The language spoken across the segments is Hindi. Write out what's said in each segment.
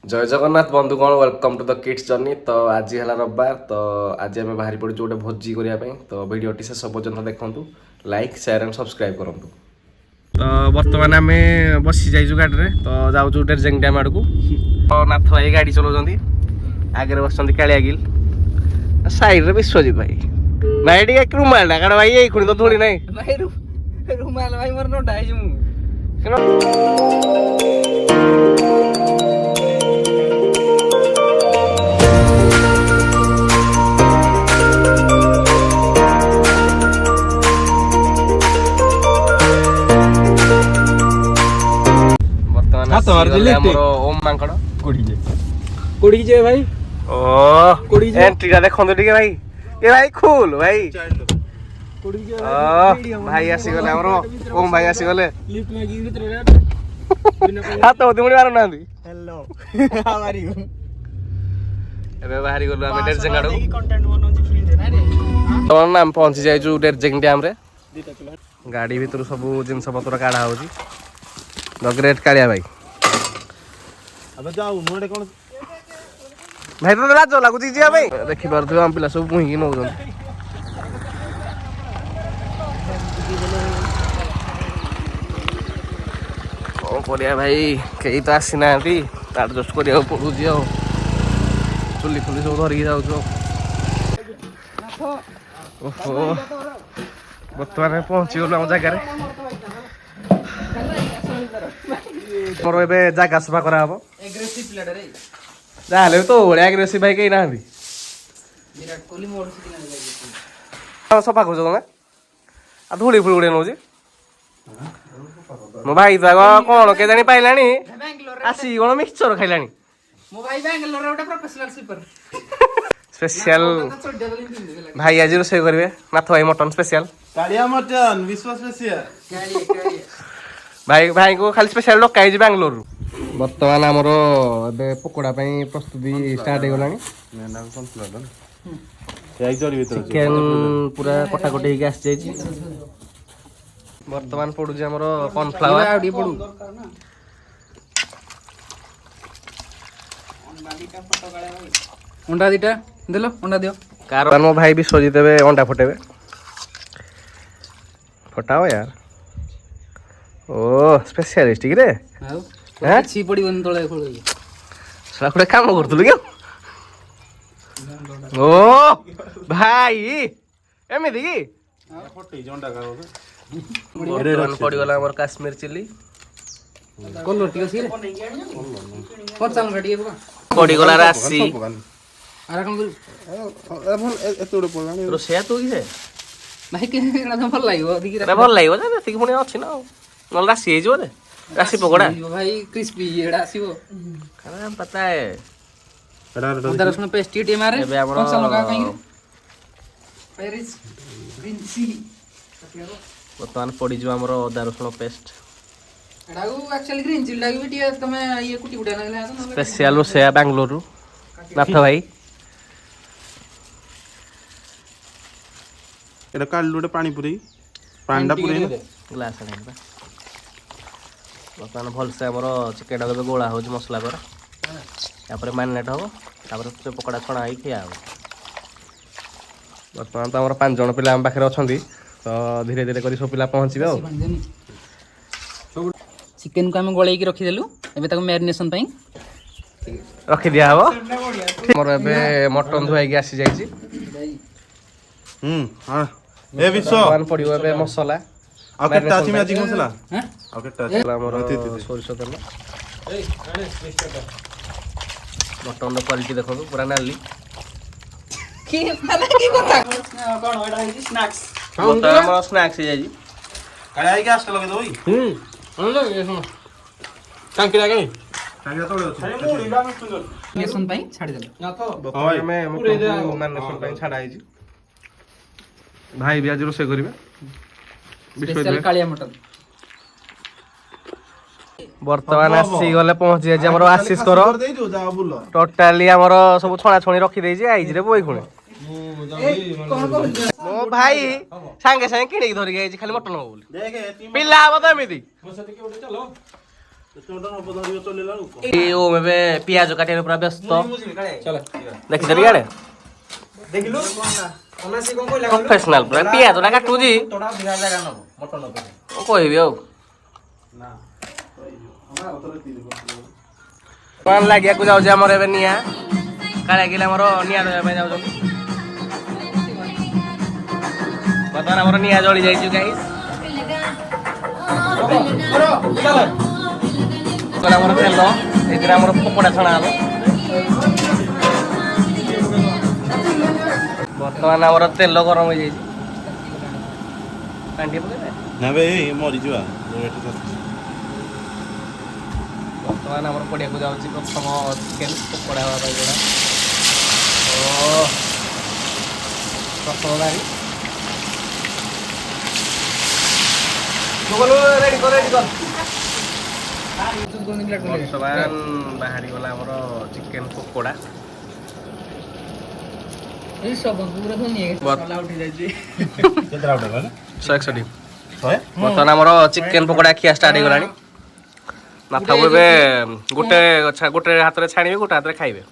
जय जगन्नाथ बंधुगण welcome to the kids journey. तो आज है रविवार, तो आज आम बाहरी पड़ू गोटे भोजी करने। तो भिडियोटी शेष पर्यटन देखूँ, लाइक शेयर एंड सब्सक्राइब करूँ। तो बर्तमान आम बसी जाइए गाड़ी में, तो जाऊँ डेरजेंग डैम आड़ को। तो नाथ भाई गाड़ी चलाउं, आगे बस कालिया गिल, साइड विश्वजित भाई भाई टे रुमाल टा काड़ भाई यही खुणी तो धूली ना रुमाल भाई मोर नोटा है मु ओम मांकड़ कोड़ी जे भाई ओ कोड़ी जे एंट्री टा देखो टिके भाई, ये भाई खूल भाई कोड़ी जे भाई आसी गले हमरो ओम भाई आसी गले लिफ्ट में गिर रे हाथ होती मुड़ी मारू नांदी। हेलो हाउ आर यू एबे बाहरी गलो हम डेरजेंग आड़ो। कंटेंट बनौची फ्री दे ना रे तो नाम पहुंची जाइजु डेरजेंग डैम रे। गाड़ी भीतर सब जिनस पत्र काढ़ा होची। द ग्रेट कालिया भाई अब जाऊ मोडे कोन भाई तो लाज लागुची जिया भाई देखि पारथु हम पिला सब पुही नौ जन। कौन करिया भाई कई तो आसी ना एडजस्ट करिया पड़ुची आ चुली फुली सब धरिकी जाऊँ। ओहो बर्तमान पहुंची गलु आम जगार मोर ए जगह सफा करा हम एग्रेसिव प्लेयर रे जाले तो बड़े एग्रेसिव भाई कहीं ना विराट कोहली मोर से किना सफा कर आ धूली फुली उड़े नौ मो भाई तो कौन के जानी पाइलानी आसी कौन मिक्सचर खाइलानी मो भाई बेंगलोर रे ओटा प्रोफेशनल स्वीपर स्पेशल भाई आज रोसे करेंगे नाथ भाई मटन स्पेशल कालिया मटन विश्वास स्पेशल भाई भाई को खाली स्पेशल डका है बेंगलोर। बर्तमान आमर ए पकोड़ा प्रस्तुति स्टार्ट हो गलानी। चिकेन पूरा कटाकटी होगी आसी जाइए। बर्तमान पड़ुଛି आमर कॉर्नफ्लावर अंडा दीटा देलो अंडा दियो कार मो भाई भी सोजी देवे अंडा फटेबे फटाओ यार। ओ स्पेशलिस्ट रे हाउ हैं छी पड़ी बन तळे खोल सला कुडे काम करतलु के ओ भाई एमिति की फटे अंडा का बर्तमान पड़ी गला हमर काश्मीर चिल्ली कलर टिक सी रे कौन चाल गाड़ी बका पड़ी गला राशि आरा कोन एतोडे पड़लानी रोसेया तो की से नाही के एना तो भल लागियो दिकी रे भल लागियो जे ठीक पुणी अछि ना नल राशि हे जो रे राशि पकोड़ा भाई क्रिस्पी एडा आसीबो खाना पता है अंदर उसने पेस्ट टी मारे एबे हमरो कौन सा लगा कहीं पेरिस ग्रीन चिली बर्तमान पड़ी जो हमरो अदा रसुण पेस्ट एडा को एक्चुअली ग्रीन चिली लागी बिटिया तमे ये कुटी कुटा ना ले स्पेशल रोसेया बेंगलोर नाथ भाई এটা কালুটে পানি পুরি পানিটা পুরি ग्लास आने बर्तमान भलसे आमर चिकेन टाक गोला हो मसला पर तापर मैरिनेट हम तापर से पकोड़ा छणा ही खिया हम। बर्तमान तो आम 5 जन पिला पाखे अच्छा तो धीरे धीरे कर सब पिला पहुँचे चिकन को हम गोलाई की रखी देलु एबे ताको मैरिनेशन पई रखी दिया हम। मोर एबे मटन धुआई आसी जाइए। हाँ ए विश्व बर्तमान पड़ो एबे मसला ଆଉ କେଟା ଅଛି ମ୍ୟାଜିକ୍ ମସଲା हैं ଆଉ କେଟା ଅଛି ଆମର ସୋରିଷ ତେଲ ମଟନର କ୍ୱାଲିଟି ଦେଖନ୍ତୁ ପୁରା ନାଲି। की माने की କଥା कोन एडा है स्नैक्स ମଟନ ଆମର ସ୍ନାକ୍ସ ହେଇଯାଇଛି। କାଳେ ଆଇକି ଆସ୍ତେ ଲଗେଇ ଦବ टांकी लागे କାଳିଆ ତଳେ ଅଛି मैरिनेशन पई छाडी देलु ବର୍ତ୍ତମାନ ଆମେ ମଟନକୁ ମ୍ୟାରିନେସନ୍ ପାଇଁ ଛାଡ଼ା ହେଇଛି। ଭାଇ ବି ଆଜି ରୋଷେଇ କରିବେ स्पेशल कालिया मटन बर्तमान आसी गले पहुंची जाइए हमर आशीष कर ଦେଇ ଦିଅ ଯାଅ ବୁଲ टोटाली हमर सब छणा छणी रखी देइछि आइज रे बोई खुणे मो भाई सांगे सांगे किणी धरि गइछि खाली मटन हो बोली ଦେଖେ पिला हबो त एमिति ओ में पियाज काटे पूरा व्यस्त चल देखि चली गाड़े देखिलु अनासी कोन कोइला प्रोफेशनल पूरा पियाज ला काटू जी तोड़ा बिहार जागा न मटन न ओ कहबी औ ना पान लागिया को जाउ जे हमर एबे निया काले गिला हमर निया देबे पे जाउ बता हमर निया जळी जाई छु गाइस चल कोला हमर तेल एकरा हमर पकोड़ा छणा हलो बर्तमान हमर तेल गरम हो जाई कांडी पके ना बे मरी जुआ बर्तमान हमर पड़िया को जाउची प्रथम चिकन पकोड़ा हवा पाई जोड़ा ओ प्रथम गाड़ी बोलो रेडी कर बर्तमान बाहरी गला हमर चिकन पकोड़ा ए सब पूरा तो नहीं वाला उठी जाई छी केतरा उठा ना 161 100 बर्तमान हमर चिकन पकोड़ा खिया स्टार्ट हो गलानी माथा बे गोटे गोटे हाथ रे छाणीबे गोटे हाथ रे खाइबे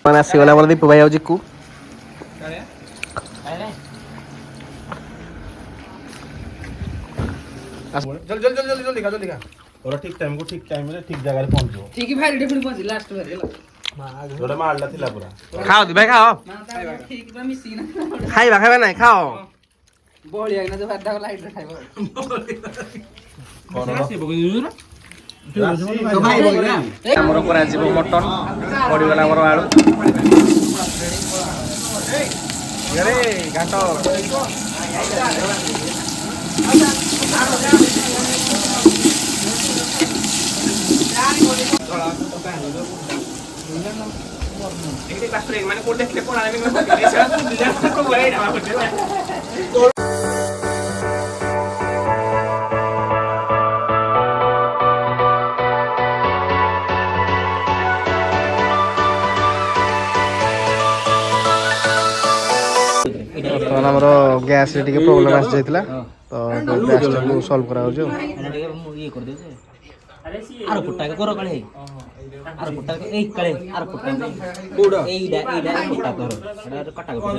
माने आसी गला हमर दीपू भाई आउ जिकू जल्दी जल्दी जल्दी जल्दी खा जल्दी खा और ठीक टाइम रे ठीक जगह रे पहुंचो ठीक है भाई डेफिनेटली पहुंच लास्ट में हेला जोड़े मारला थिला पूरा खाओ दी भाई खाओ ठीक बा मिसी ना खाइबा खाइबा नहीं खाओ बोलिया ना जो भात लाइट रे खाइबो कोन तो भाई बोल ना हमर करा जीव मटन पड़ी गला हमर आलू अरे घाटो एकटे क्लास ब्रेक माने कोड देखले कोण आले मी को बोलाय ना ଆମର ଗ୍ୟାସ୍ ରେ ଟିକେ ପ୍ରୋବ୍ଲେମ ଆସି ଯାଇଥିଲା ତ ଗ୍ୟାସ୍ ଟାକୁ ସଲ୍ଭ କରାଯାଉଛି ଇଏ କରିଦେଉ ଯେ ଆର ଫୁଟା କର କାଳେ ଆର ଫୁଟା ଏଇ କାଳେ ଆର ଫୁଟା କୋଡ ଏଇଟା ଫୁଟା କର ଏଟା କଟା କର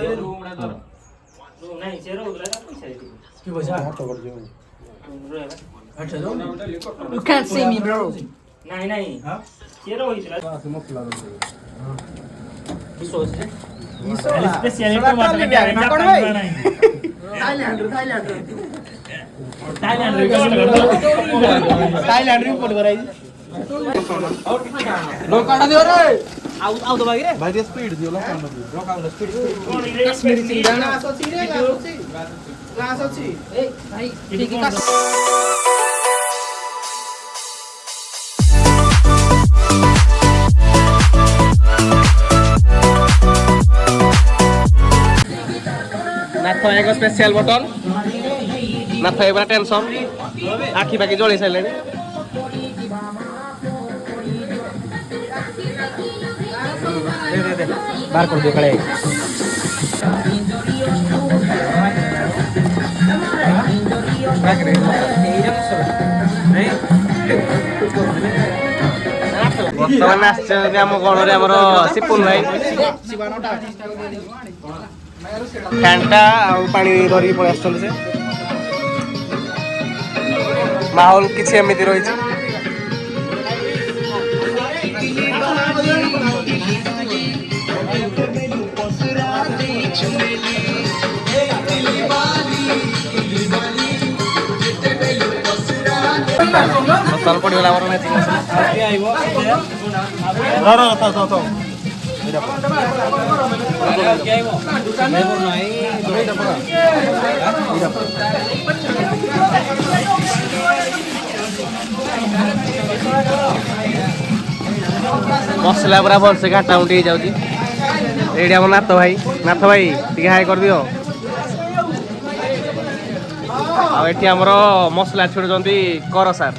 ନାଇଁ ସେरो ଉଲା ପଇସା ଦେଇଛି କି ପଇସା ହାତ कर दियो अच्छा जाओ you can't see me bro नहीं नहीं हां सेरो होइतला मसला बिसो से स्पेशल तो बात नहीं थाईलैंड रे बोल कराई लोकाडा दियो रे आउ तो भाई रे भाई स्पीड दियो लोकाडा दियो लोकाडा स्पीड स्पीड सिंगाना आसोची रे क्लास अछि ए भाई ठीक है नाथ एक स्पेशल बटन नाथ एक टेंशन आखि बाकी जली सारे बाहर कर दियो काळे बर्तमान आम गणरे आम सिपुन भाई फैंटा पानी धरिक पड़े आस माहौल किसी एमती रही बर्तमान पड़गला मसला पूरा भलसे घाटा उठी जाऊँगी ये आम नाथ भाई टी हाई कर दियो आठ आमर मसला छिड़ुंट कर सार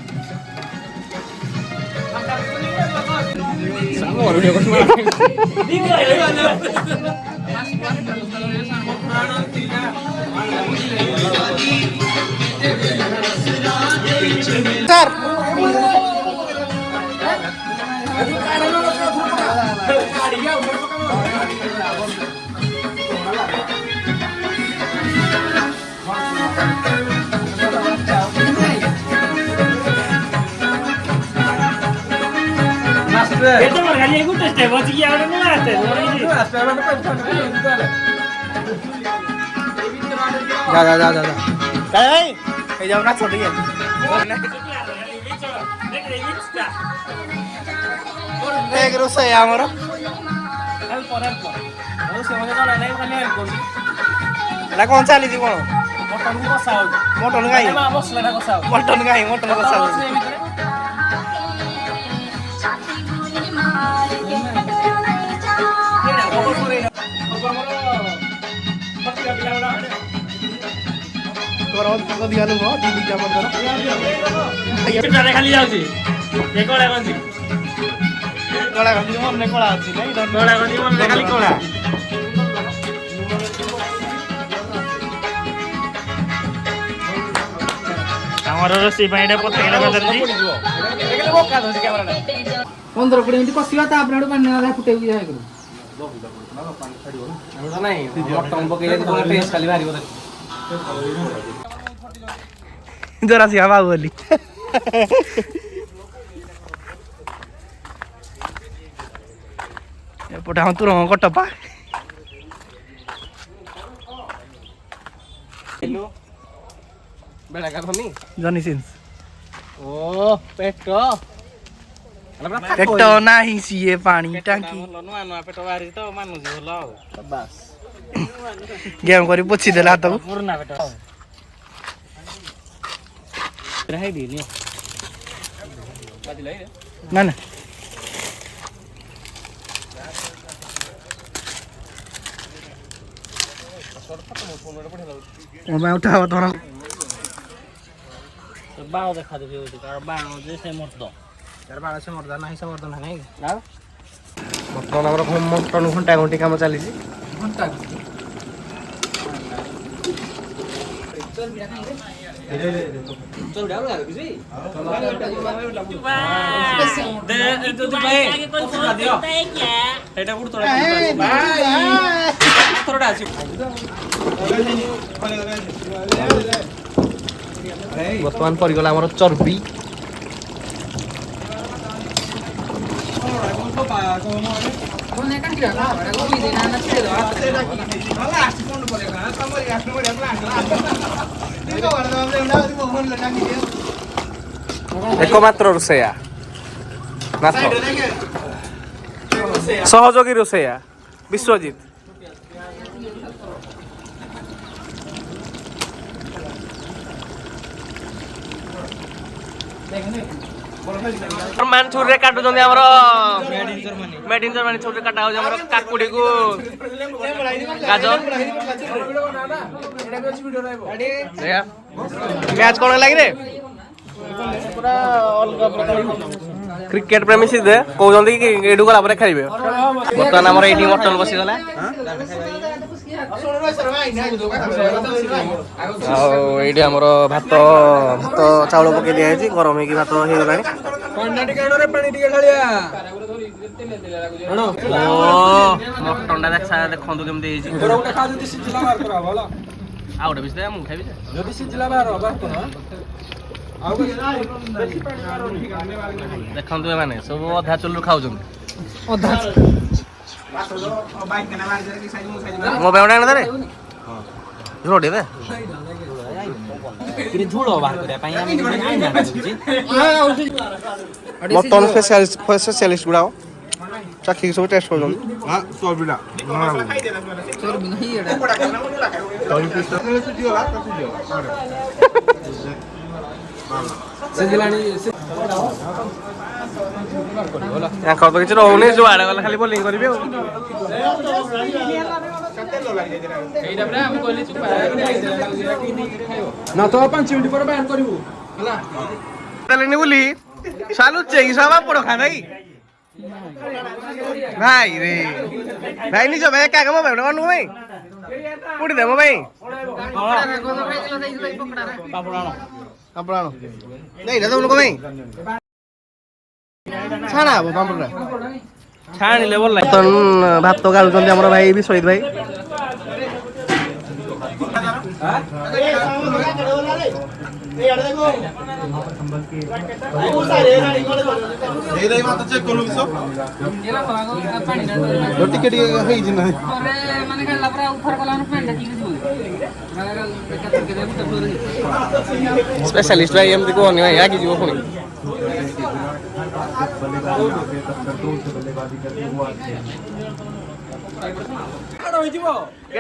ଏତେ ମୋର ଖାଲି ଗୋଟେ ଷ୍ଟେପ୍ ଅଛି କି ଆଉ ଗୋଟେ ନୂଆ ଷ୍ଟେପ୍ এই যাও না ছোট ইয়ে এক রোষাই আমার এটা কোন চালিছি কোন মটন গাই মটন কষা ଖାଲି ଯାଉଛି କଳା ଗଞ୍ଜି କଳା ଗଞ୍ଜି ମନେ କଳା ଅଛି ନାଇଁ କଳା ଗଞ୍ଜି ମନେ ଖାଲି କଳା ଆମର ରୋଷେଇ ପାଇଁ ଏଇଟା ପତ୍ର ଚାଲିଛି 15-20 ମିନିଟ୍ କଷିବା ତାପରେ ଆଡୁ ପାଣି ନା ଫୁଟେଇକି ଯାଏ କରୁ ନାଇଁ ମଟନ ପକେଇଲେ ଟେଷ୍ଟ ଖାଲି ବାହାରିବ ଜରା ସିଆ ବାବୁ ବୋଲି ଏପଟେ ଆମ ତୁର କଟପା ବେଳା କାଧନି ଜନି ସିନ୍ସ ଓ ପେଟ ପେଟ ନାହିଁ ସିଏ ପାଣି ଟାଙ୍କି ନୂଆ ନୂଆ ପେଟ ବାହାରି ତ ମାନୁଛି ଭଲ ଆଉ ବାସ୍ ଗେମ୍ କରି ପୋଛି ଦେଲା ହାତକୁ ପୁରୁଣା ପେଟ ନା ନା ମୋ ପାଇଁ ଉଠା ହବ ତମର ବାଳ ଦେଖା ଦେଖି ହଉଛି କାରଣ ବାଳ ଯେ ସେ ମର୍ଦ ବାଳ ସେ ମର୍ଦା ନାହିଁ ସେ ମର୍ଦା ନାହିଁ ବର୍ତ୍ତମାନ ଆମର ମଟନ ଘଣ୍ଟା ଘଣ୍ଟି କାମ ଚାଲିଛି ବର୍ତ୍ତମାନ ପରିଗଲା ଆମର ଚର୍ବି একমাত্র ରୋଷେୟା ମାତ୍ର ସହଯୋଗୀ ରୋଷେୟା ବିଶ୍ୱଜିତ ମାନ ଛୁରୀରେ କାଟୁଛନ୍ତି ଆମର ମେଡ୍ ଇନ୍ ଜର୍ମାନୀ ଛୁରୀରେ କାଟା ହଉଛି ଆମର କାକୁଡିକୁ ଗାଜର ମ୍ୟାଚ୍ କଣ ହେଲା କି ରେ କ୍ରିକେଟ ପ୍ରେମୀ ସିଧେ କହୁଛନ୍ତି କି ଏଇଠୁ ଗଲା ପରେ ଖେଳିବେ ବର୍ତ୍ତମାନ ଆମର ଏଇଠି ମଟନ ବସିଗଲା ଆଉ ଏଇଠି ଆମର ଭାତ ଚାଉଳ ପକେଇ ଦିଆଯାଇଛି ଗରମ ହେଇକି ଭାତ ହେଇଗଲାଣି ମଟନଟା ଦେଖନ୍ତୁ କେମିତି ହେଇଛି ଆଉ ଗୋଟେ ବିଷୟ ମୁଁ ଖାଇବି ଦେଖନ୍ତୁ ଏମାନେ ସବୁ ଅଧା ଚୁଲରୁ ଖାଉଛନ୍ତି ମୋ ପାଇଁ ଗୋଟେ ଆଣିଦେରେ ଝୋଳ ଟିକେ ଝୋଳ ବାହାର କରିବା ପାଇଁ ଆମେ ମଟନ ସ୍ପେଶାଲିଷ୍ଟ ଗୁଡାକ ଚାଖିକି ସବୁ ଟେଷ୍ଟ କରୁଛନ୍ତି ତାଙ୍କର ତ କିଛି ରହୁନି ଯୁଆଡେ ଗଲେ ଖାଲି ବୋଲିଂ କରିବି ଆଉ ନା ତ 5 ମିନିଟ୍ ପରେ ବାହାର କରିବୁ ହେଲା ତାହେଲେ ବୋଲି ଚାଲୁ ଚେକି ସବା ପଡ ଖା ଭାଇ ଭାଇ ରେ ଭାଇ ନିଜ ଭାଇ ଏକା ମୋ ଭାଇ କଣ ଭାଇ କୋଉଠି ଦେ ମୋ ଭାଇ ପାମ୍ପଡ଼ ନେଇ ନା ତମ ଲୋକ ଭାଇ ଛାଣା ହବ ପାମ୍ପଡ଼ଟା ଛାଣିଲେ ଭଲ ଲାଗେ। ଭାତ ଗାଳୁଛନ୍ତି ଆମର ଭାଇ ବିଶ୍ୱଜିତ ଭାଇ। ଟିକେ ଟିକେ ହେଇଛି ନା ସ୍ପେଶାଲିଷ୍ଟ ଭାଇ ଏମିତି କୁହନି ଭାଇ ଆଗି ଯିବ ପୁଣି।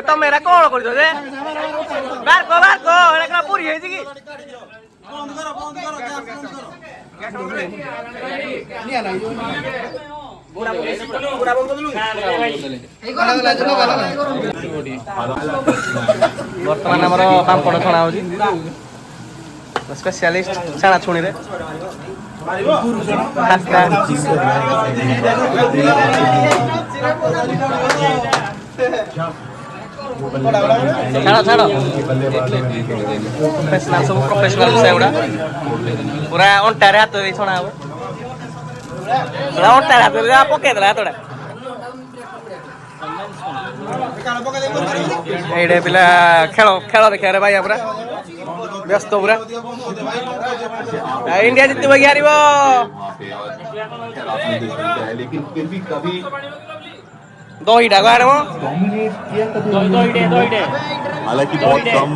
ତମେ ଏରା କଣ କରୁଛ ଯେ ପୁରୀ ହେଇଛି କି? ବର୍ତ୍ତମାନ ଆମର ପାମ୍ପଡ଼ ଛଣା ହଉଛି ସ୍ପେଶାଲିଷ୍ଟ ଛାଣା ଛୁଣିରେ। ଛାଡ଼ ଛାଡ଼ ପ୍ରଫେସନାଲ ସବୁ ପ୍ରଫେସନାଲ ସେଗୁଡ଼ା ପୁରା ଅଣ୍ଟାରେ ହାତ ଦେଇ ଛଣା ହବ। ଅଣ୍ଟାରେ ହାତ ଦେଇ ପକେଇଦେଲା ହାତଟା। ଏଇଟା ପିଲା ଖେଳ ଖେଳ ଦେଖିବାରେ ଭାଇ ପୁରା ବ୍ୟସ୍ତ ପୁରା। ଇଣ୍ଡିଆ ଜିତିବ କି ହାରିବ? दहीटा को हालांकि बहुत कम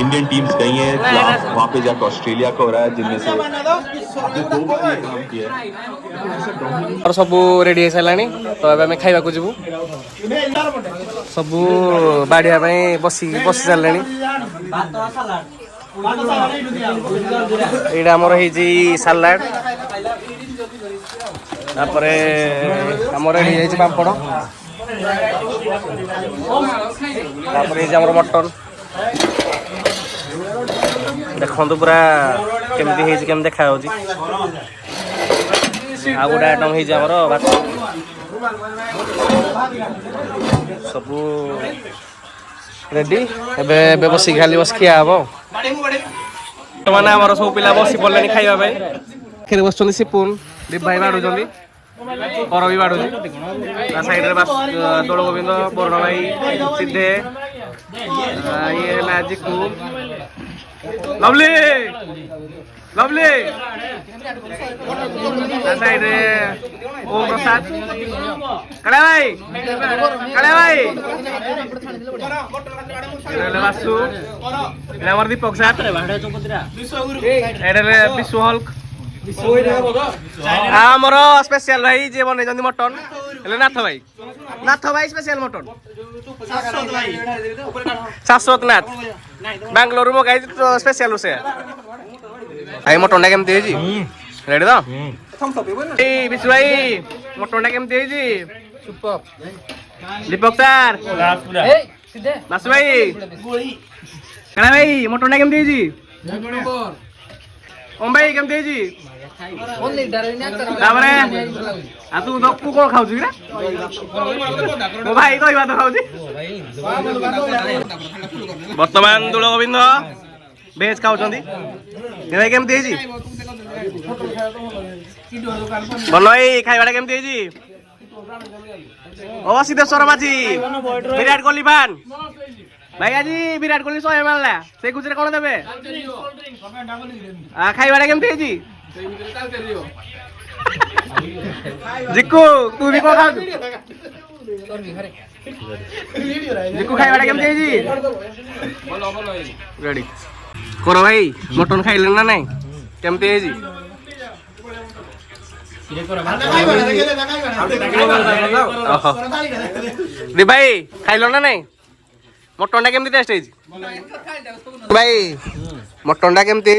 इंडियन टीम्स गई हैं वहाँ पे जाकर ऑस्ट्रेलिया का हो रहा है जिनमें से आपने 2 बार ये काम किया है। और सबू रेडी हो सारानी तो अब आम खाइबा जीवु सबू बाड़िया बसी बसी सारे यहाँ आमर हो सालाड रेडी पापड़ मटन देखु पूरा केमती केम देखा आ गोटे आइटम हो भात सबू रेडी एबे बस खाली बस खिया हम बर्तमान आम सब पिला बसी पड़े खाइबा बस सिपुन दीप भाई बाढ़ुंट पर भी बाढ़ुची साइड दोल गोविंद बरुण भाई सिद्धे ये है जिकू लवली लवली साइड ओम प्रसाद कड़े भाई बासु दीपक साथ विश्व हल्क आमर स्पेशल भाई जी बन मटन नाथ भाई स्पेशल मटन शाश्वत नाथ बांग्लोर मगाई स्पेशल से भाई मटन केमती रेडी तो विशु भाई मटन केमती दीपक सार बासु भाई कणा भाई मटन केमती ओम भाई केमती तू तू कौन खाऊ मो भाई कह तो खाऊ बर्तमान दोल गोविंद भेज खाऊ भाई केमती भल भाई खाइबा केमती ओ सिद्धेश्वर माझी विराट कोहली फैन भाई आज विराट कोहली 100 मारला से खुशी कौन देवे खाइबा केमती जिक्कू तू भी कौन खाऊ जिक्कू खाइबा केमती रेडी करो भाई मटन खाइले ना नहीं केमती दी भाई खाइल ना नहीं मटन टा केमती टेस्ट भाई मटन टा केमती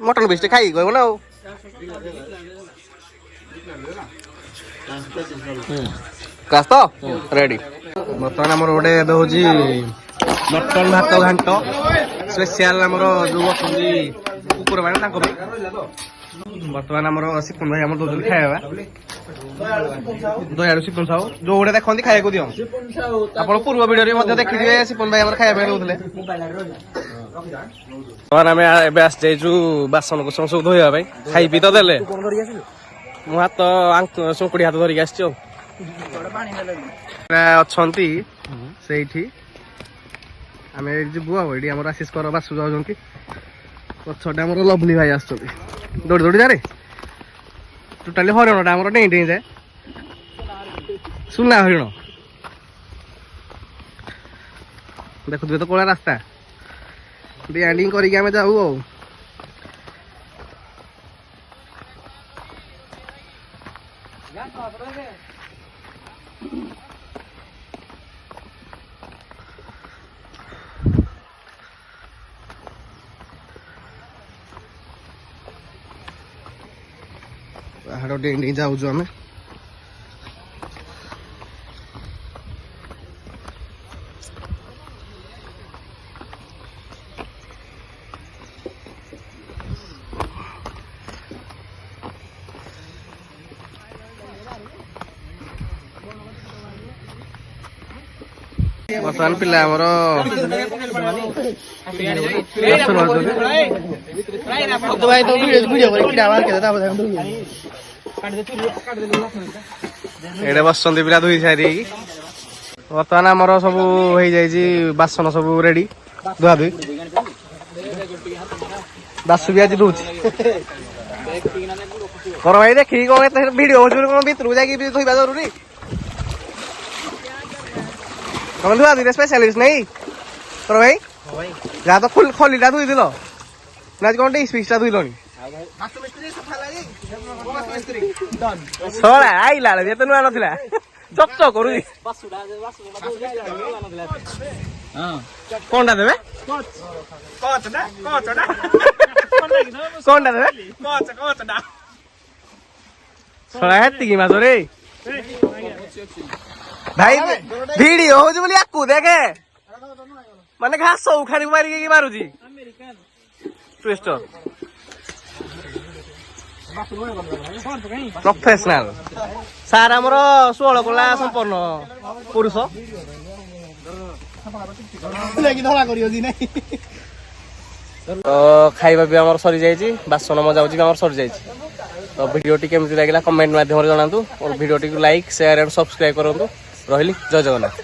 मटन बेस्ट खाई कहब ना कास तो रेडी बर्तमान आम गोटे हूँ मटन भात घांट स्पेशल आम जो कुकुर मैंने बर्तमान आम सिपुन भाई आम दौर खाଇବା दयालु सिपुन साहू जो गोटे देखते खाइबा दियो आप पूर्व भिडियो देखिए सिपुन भाई खाइबा दौले आम आस बासन कुसन सब धोवा खाई पी तो देले ମୁଁ ହାତ ଶୁଙ୍କୁଡ଼ି ହାତ ଧରିକି ଆସିଛି ଆଉ ଅଛନ୍ତି ସେଇଠି ଆମେ ଏଇଠି ଯିବୁ ଆଉ ଏଇଠି ଆମର ଆଶିଷ କର ବାସୁ ଯାଉଛନ୍ତି ପଛଟେ ଆମର ଲଭଲି ଭାଇ ଆସୁଛନ୍ତି ଦୌଡ଼ି ଦୌଡ଼ି ଯାରେ ଟୋଟାଲି ହରିଣଟା ଆମର ଡେଇଁ ଡେଇଁ ଯାଏ ସୁନା ହରିଣ ଦେଖୁଥିବେ ତ କୋଳା ରାସ୍ତା ଡିଆଁ ଡିଇଁ କରିକି ଆମେ ଯାଉ ଆଉ ପାହାଡ଼ ଡେଇଁ ଡେଇଁ ଯାଉଛୁ ଆମେ ବର୍ତ୍ତମାନ ପିଲା ଆମର ଏଇଟା ବସୁଛନ୍ତି ପିଲା ଧୋଇ ସାରିକି ବର୍ତ୍ତମାନ ଆମର ସବୁ ହେଇଯାଇଛି ବାସନ ସବୁ ରେଡି ଧୁଆ ଧୁଇ ବାସୁ ବି ଆଜି ଦଉଛି କର ଭାଇ ଦେଖିକି କଣ ଏତେ ଭିଡିଓ ହଉଛି କଣ ଭିତରକୁ ଯାଇକି ଧୋଇବା ଜରୁରୀ ତମେ ଧୁଆ ଧୁଇରେ ସ୍ପେଶାଲିଷ୍ଟ ନାଇଁ କର ଭାଇ ଯାହା ତ ଖଲିଟା ଧୋଇଥିଲ ନା ଆଜି କଣ ପିସଟା ଧୋଇଲଣି ଶଳା ଆଇଲା ଏତେ ନୂଆ ନଥିଲା ଚକ୍ ଚକ୍ କରୁଛି କଣଟା ଦେବେ କଣଟା ଦେବେ ଶଳା ହେତିକି ମାସରେ ଭାଇ ଭିଡିଓ ହଉଛି ବୋଲି ଆକୁ ଦେଖେ ମାନେ ଘାସ ଉଖାଡି ମାରିକି ମାରୁଛି ପ୍ରଫେସନାଲ ସାର୍ ଆମର 16 କଲା ସମ୍ପନ୍ନ ପୁରୁଷ ଖାଇବା ବି ଆମର ସରିଯାଇଛି ବାସନ ମଜାମଜି ବି ଆମର ସରିଯାଇଛି ତ ଭିଡିଓଟି କେମିତି ଲାଗିଲା କମେଣ୍ଟ ମାଧ୍ୟମରେ ଜଣାନ୍ତୁ ମୋର ଭିଡିଓଟିକୁ ଲାଇକ୍ ସେୟାର ଆଣ୍ଡ ସବସ୍କ୍ରାଇବ କରନ୍ତୁ ରହିଲି ଜୟ ଜଗନ୍ନାଥ।